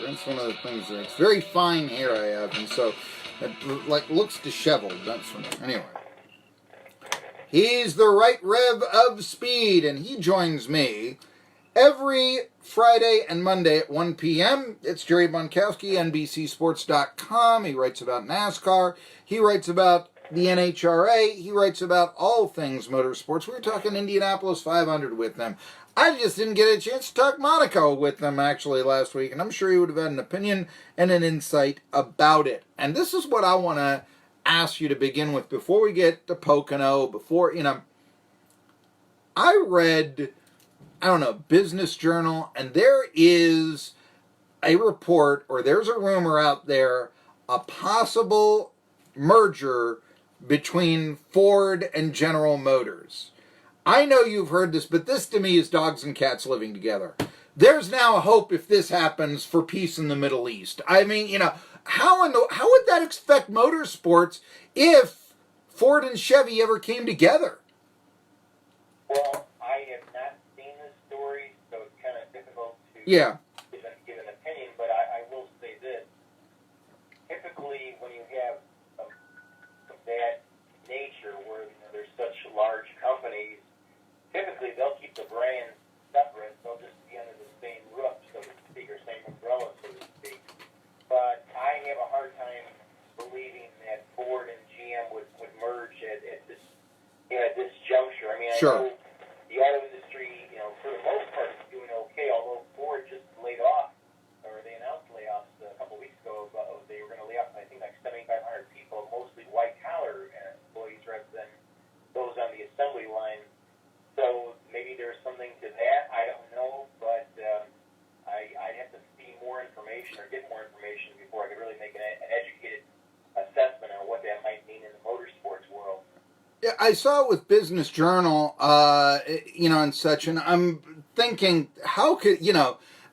That's one of the things. It's very fine hair I have, and so it looks disheveled. That's anyway. He's the right rev of speed, and he joins me every Friday and Monday at 1 p.m. It's Jerry Bonkowski, NBCSports.com. He writes about NASCAR. He writes about the NHRA. He writes about all things motorsports. We were talking Indianapolis 500 with them. I just didn't get a chance to talk Monaco with them actually last week, and I'm sure he would have had an opinion and an insight about it. And this is what I want to ask you to begin with before we get to Pocono, I read, Business Journal, and there is a report, or there's a rumor out there, a possible merger between Ford and General Motors. I know you've heard this, but this to me is dogs and cats living together. There's now a hope, if this happens, for peace in the Middle East. I mean, how would that affect motorsports if Ford and Chevy ever came together? Well, I have not seen this story, so it's kind of difficult to give an opinion, but I will say this. Typically, when you have of that nature, where there's such large companies, typically they'll keep the brands separate. They'll just be under the same roof, so to speak, or same umbrella, so to speak. But I have a hard time believing that Ford and GM would merge at this juncture. I mean, sure. I know the auto industry, for the most part, is doing okay, although Ford just laid off, or they announced layoffs a couple weeks ago. They were going to lay off, I think, like 7,500 people, mostly white-collar employees rather than those on the assembly line. So maybe there's something to that. I don't know, but I'd have to see more information or get more information before I could really make an educated assessment on what that might mean in the motorsports world. Yeah, I saw it with Business Journal, and such, and I'm thinking, how could,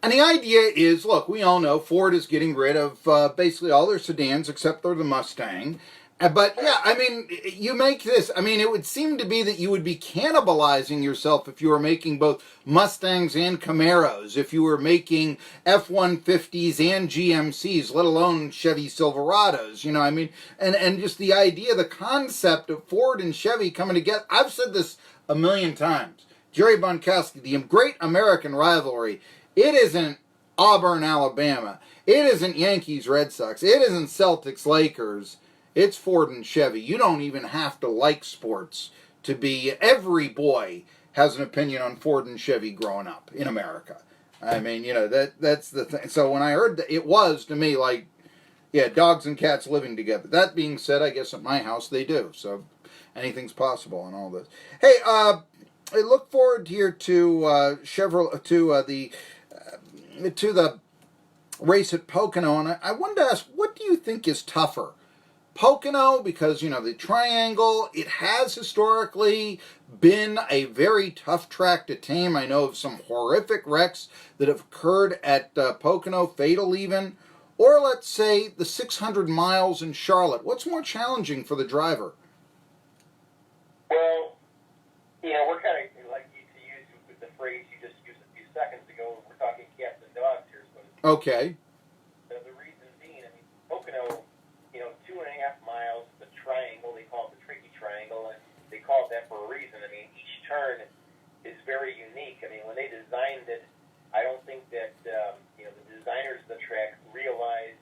and the idea is, look, we all know Ford is getting rid of basically all their sedans except for the Mustang. But, yeah, I mean, you make this, it would seem to be that you would be cannibalizing yourself if you were making both Mustangs and Camaros, if you were making F-150s and GMCs, let alone Chevy Silverados, and just the idea, the concept of Ford and Chevy coming together. I've said this a million times. Jerry Bonkowski, the great American rivalry, it isn't Auburn, Alabama. It isn't Yankees, Red Sox. It isn't Celtics, Lakers. It's Ford and Chevy. You don't even have to like sports to be... Every boy has an opinion on Ford and Chevy growing up in America. That's the thing. So when I heard that, it was, to me, like, yeah, dogs and cats living together. That being said, I guess at my house they do. So anything's possible in all this. Hey, I look forward here to Chevrolet, to the race at Pocono, and I wanted to ask, what do you think is tougher? Pocono, because, the triangle, it has historically been a very tough track to tame. I know of some horrific wrecks that have occurred at Pocono, fatal even. Or let's say the 600 miles in Charlotte. What's more challenging for the driver? Well, we're kind of, like you to use the phrase you just used a few seconds ago, we're talking cats and dogs here. So okay. The reason being, Pocono, 2.5 miles, the triangle, they call it the tricky triangle, and they call it that for a reason. Each turn is very unique. When they designed it, I don't think that, the designers of the track realized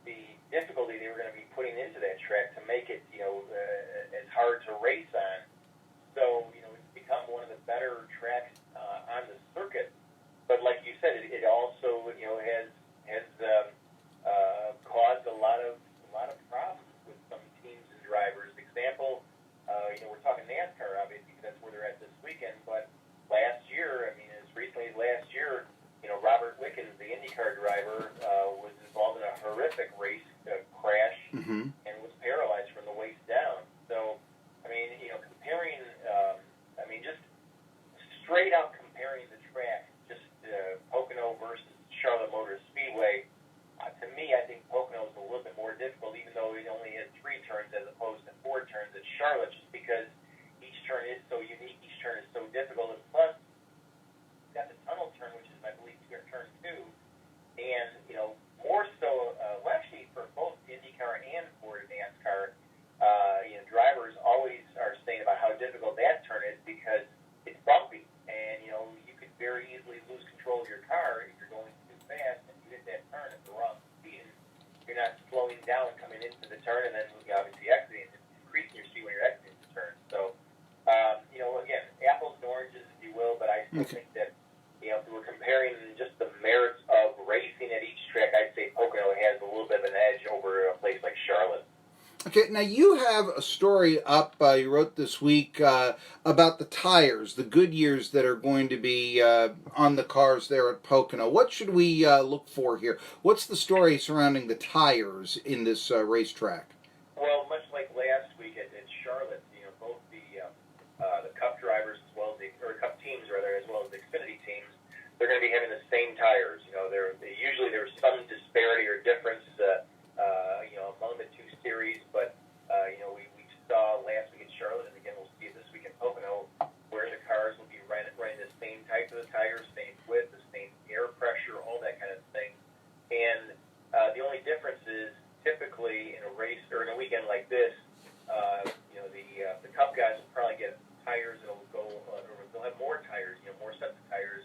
the difficulty they were going to be putting into that track to make it, as hard to race on. So, it's become one of the better tracks on the circuit. But like you said, it also, has caused a lot of problems with some teams and drivers. Example, we're talking NASCAR, obviously, because that's where they're at this weekend. But last year, as recently as last year, Robert Wickens, the IndyCar driver, was involved in a horrific race crash and was paralyzed from the waist down. So, comparing, just straight out comparing the track, just Pocono versus slowing down coming into the turn, and then obviously exiting, increasing your speed when you're exiting the turn. So, again, apples and oranges, if you will, but I still think that, if we're comparing just the merits of racing at each track, I'd say Pocono has a little bit of an edge over a place like Charlotte. Okay, now you have a story up you wrote this week about the tires, the Goodyears that are going to be on the cars there at Pocono. What should we look for here? What's the story surrounding the tires in this racetrack? Well, much like last week at Charlotte, both the Cup drivers as well as or Cup teams rather, as well as the Xfinity teams, they're going to be having the same tires. Usually there's some disparity or difference, among the two series, but we saw last week in Charlotte, and again we'll see it this week in Pocono, where the cars will be running the same type of the tires, same width, the same air pressure, all that kind of thing. And the only difference is typically in a race or in a weekend like this, the Cup guys will probably get tires that'll go, or they'll have more tires, more sets of tires.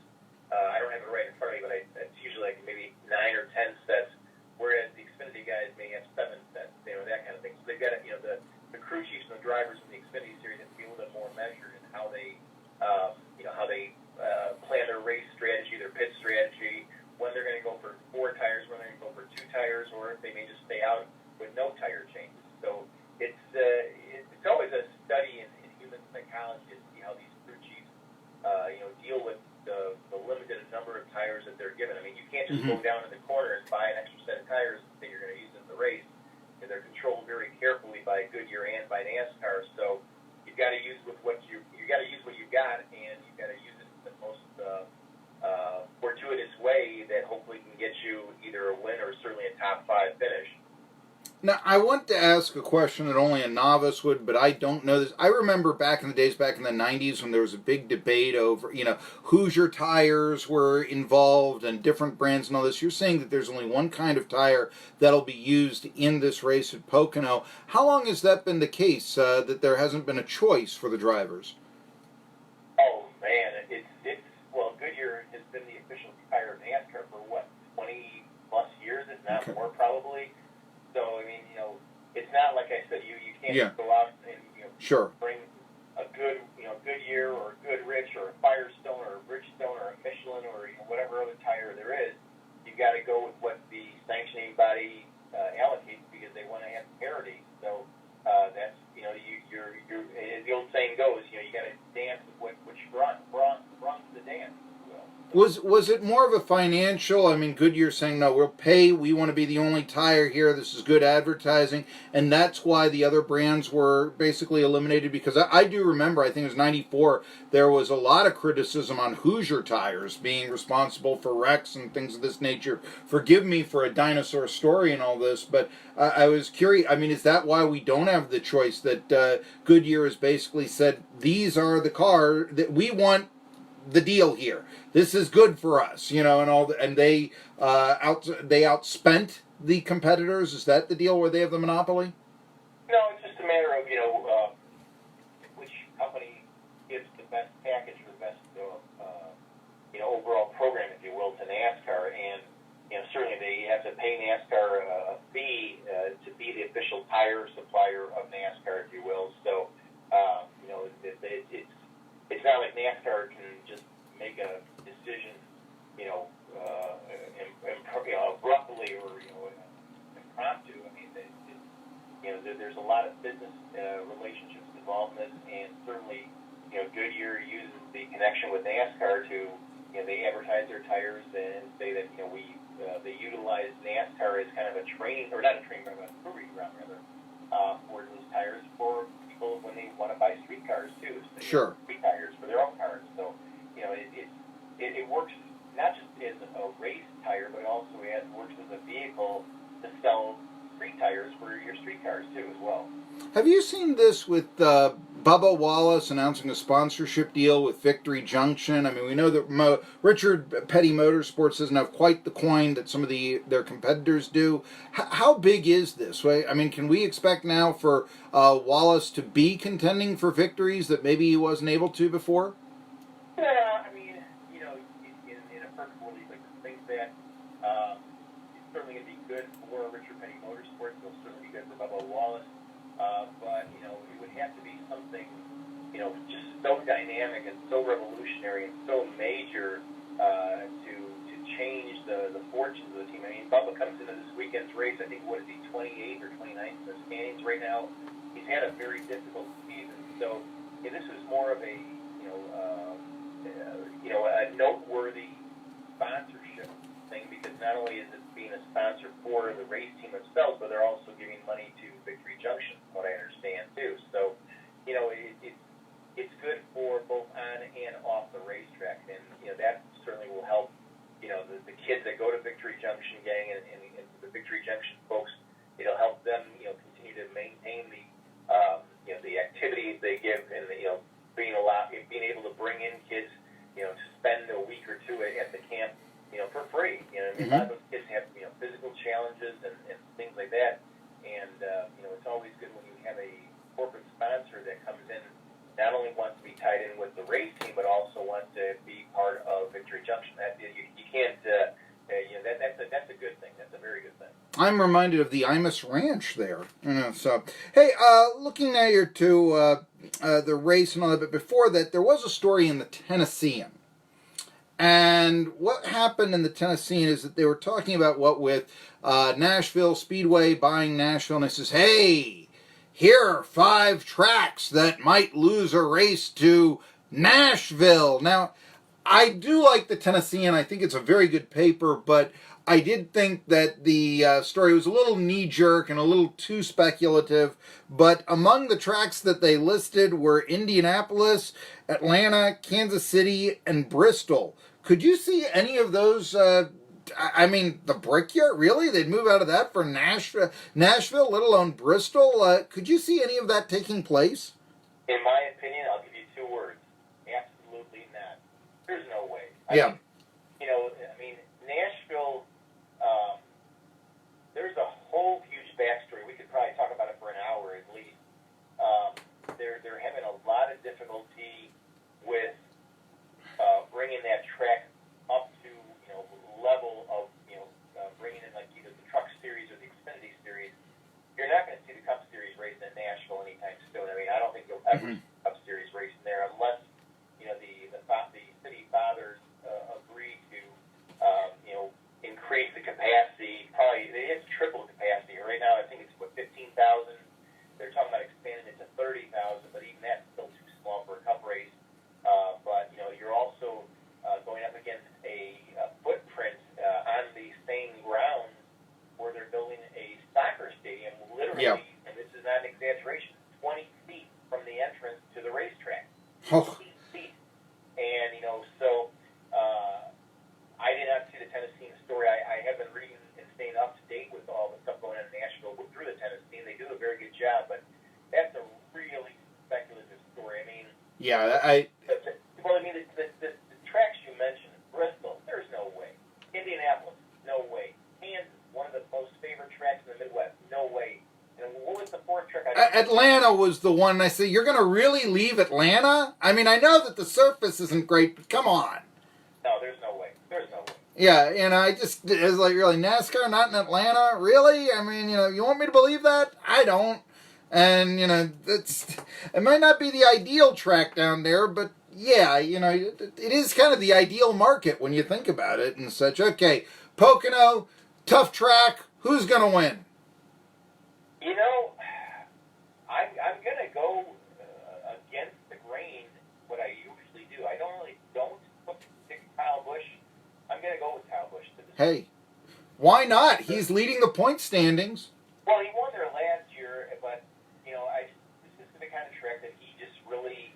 I don't have it right in front of me, but it's usually like maybe 9 or 10 sets, whereas the Xfinity guys may have 7 sets, that kind of thing. So they've got the crew chiefs and the drivers in the Xfinity series have to be a little bit more measured in how they plan their race strategy, their pit strategy, when they're going to go for 4 tires, when they're going to go for 2 tires, or if they may just stay out with no tire changes. So it's always a study in human psychology to see how these crew chiefs deal with the limited number of tires that they're given. I mean, you can't just go down in the corner and buy an extra set of tires that you're going to use in the race. And they're controlled very carefully by Goodyear and by NASCAR. So you've got to use what you got to use what you got, and you've got to use it in the most fortuitous way that hopefully can get you either a win or certainly a top 5 finish. Now, I want to ask a question that only a novice would, but I don't know this. I remember back in the days, back in the 90s, when there was a big debate over, Hoosier tires were involved and different brands and all this. You're saying that there's only one kind of tire that'll be used in this race at Pocono. How long has that been the case, that there hasn't been a choice for the drivers? Oh, man, Goodyear has been the official tire of NASCAR for, 20-plus years, if not more, probably. So, I mean, it's not like I said, you can't just go out and, bring a good, Goodyear or a Goodrich or a Firestone or a Bridgestone or a Michelin or whatever other tire there is. You've got to go with what the sanctioning body allocates because they want to have parity. So that's, you're as the old saying goes, you got to dance with which runs the dance. Was it more of a financial? I mean, Goodyear saying, no, we'll pay. We want to be the only tire here. This is good advertising. And that's why the other brands were basically eliminated. Because I do remember, I think it was 94, there was a lot of criticism on Hoosier tires being responsible for wrecks and things of this nature. Forgive me for a dinosaur story and all this, but I was curious. I mean, is that why we don't have the choice that Goodyear has basically said, these are the car that we want the deal here. This is good for us, and they outspent the competitors. Is that the deal where they have the monopoly? No, it's just a matter of which company gives the best package or the best overall program, if you will, to NASCAR, and certainly they have to pay NASCAR a fee to be the official tire supplier of NASCAR, if you will. So it's not like NASCAR can just make a decision, abruptly or impromptu. I mean, there's a lot of business relationships involved in this, and certainly, Goodyear uses the connection with NASCAR to, they advertise their tires and say that they utilize NASCAR as kind of a training, or not a training, but a proving ground rather, for those tires for people when they want to buy street cars too. So sure. Street tires for their own cars. So it works not just as a race tire, but also it works as a vehicle to sell street tires for your street cars too as well. Have you seen this with Bubba Wallace announcing a sponsorship deal with Victory Junction? I mean, we know that Richard Petty Motorsports doesn't have quite the coin that some of their competitors do. How big is this? I mean, can we expect now for Wallace to be contending for victories that maybe he wasn't able to before? Yeah, I mean, in a perfect world, you'd like to think that it's certainly going to be good good for Richard Petty Motorsports. It'll certainly be good for Bubba Wallace. But, it would have to be something, just so dynamic and so revolutionary and so major to change the fortunes of the team. I mean, Bubba comes into this weekend's race, I think, what is he, 28th or 29th in the standings right now? He's had a very difficult season. So, this is more of a, a noteworthy sponsorship thing, because not only is it being a sponsor for the race team themselves, but they're also giving money to Victory Junction, from what I understand, too. So, it's good for both on and off the racetrack, and, that certainly will help, the kids that go to Victory Junction gang and the Victory Junction folks. It'll help them, continue to maintain the activities they give, and, being able to bring in kids, to spend a week or two at the camp, for free. A lot of those kids have, physical challenges and things like that. And, it's always good when you have a corporate sponsor that comes in, not only wants to be tied in with the race team, but also wants to be part of Victory Junction. That you can't, that's a good thing. That's a very good thing. I'm reminded of the Imus Ranch there. So, hey, looking at your the race and all that, but before that, there was a story in the Tennessean. And what happened in the Tennessean is that they were talking about what with Nashville Speedway buying Nashville, and it says, hey, here are 5 tracks that might lose a race to Nashville. Now, I do like the Tennessean. I think it's a very good paper, but I did think that the story was a little knee-jerk and a little too speculative. But among the tracks that they listed were Indianapolis, Atlanta, Kansas City, and Bristol. Could you see any of those? The Brickyard, really? They'd move out of that for Nashville, let alone Bristol? Could you see any of that taking place? In my opinion, I'll give you 2 words. Absolutely not. There's no way. Yeah. Nashville, there's a whole huge backstory. We could probably talk about it for an hour at least. They're having a lot of difficulty with bringing that track up to, level of, bringing in like either the Truck Series or the Xfinity Series. You're not going to see the Cup Series racing in Nashville anytime soon. I don't think you'll ever see the Cup Series racing there unless, the city fathers agree to, increase the capacity. Probably they have to triple the capacity. Right now, I think it's 15,000. They're talking about expanding it to 30,000, but even that's still too small for a Cup race. But you're also going up against a footprint on the same grounds where they're building a soccer stadium, literally, and this is not an exaggeration, 20 feet from the entrance to the racetrack. 20 feet. And, so I did not see the Tennessee story. I have been reading and staying up to date with all the stuff going on in Nashville through the Tennessee, and they do a very good job, but that's a really speculative story. The tracks you mentioned, Bristol, there's no way. Indianapolis, no way. Kansas, one of the most favorite tracks in the Midwest, no way. And what was the 4th track? Atlanta was the one. I say, you're going to really leave Atlanta? I know that the surface isn't great, but come on. No, there's no way. There's no way. Yeah, it's like, really, NASCAR not in Atlanta? Really? You want me to believe that? I don't. And, it might not be the ideal track down there, but yeah, it is kind of the ideal market when you think about it and such. Okay, Pocono, tough track. Who's going to win? I'm going to go against the grain, what I usually do. I don't pick Kyle Busch. I'm going to go with Kyle Busch. Hey, why not? He's leading the point standings. Well, he won there last year, but, this is the kind of track that he just really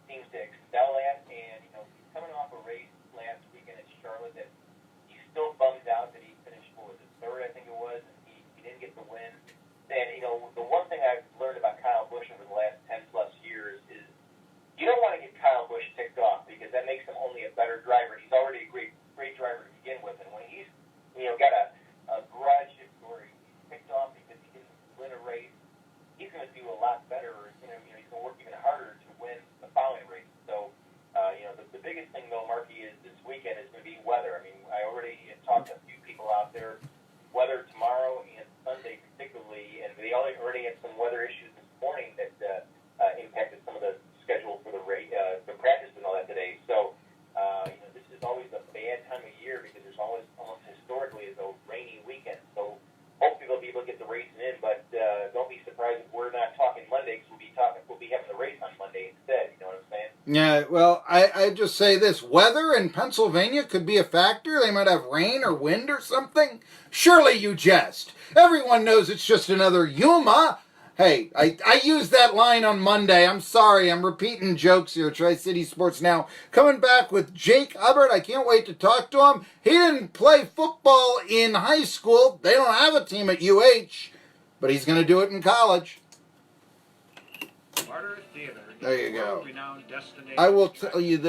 seems to excel at, and, he's coming off a race last weekend at Charlotte that he's still bummed out that he finished, 3rd, I think it was, and he didn't get the win. And, the one thing I've learned about Kyle Busch over the last 10-plus years is you don't want to get Kyle Busch ticked off because that makes him only a better driver. He's already a great driver to begin with, and when he's, got a grudge or he's ticked off because he didn't win a race, he's going to do a lot better. He's going to work even harder to win the following race. So, the biggest thing, though, Marky, is this weekend is going to be weather. I already talked to a few people out there. Weather tomorrow racing in, but don't be surprised if we're not talking Monday, because we'll be having the race on Monday instead. You know what I'm saying? Yeah, well, I just say this. Weather in Pennsylvania could be a factor. They might have rain or wind or something. Surely you jest. Everyone knows it's just another Yuma. Hey, I used that line on Monday. I'm sorry. I'm repeating jokes here. Tri-City Sports Now. Coming back with Jake Hubbard. I can't wait to talk to him. He didn't play football in high school. They don't have a team at UH. But he's going to do it in college. Theater. There you go. World-renowned destination. I will tell you this.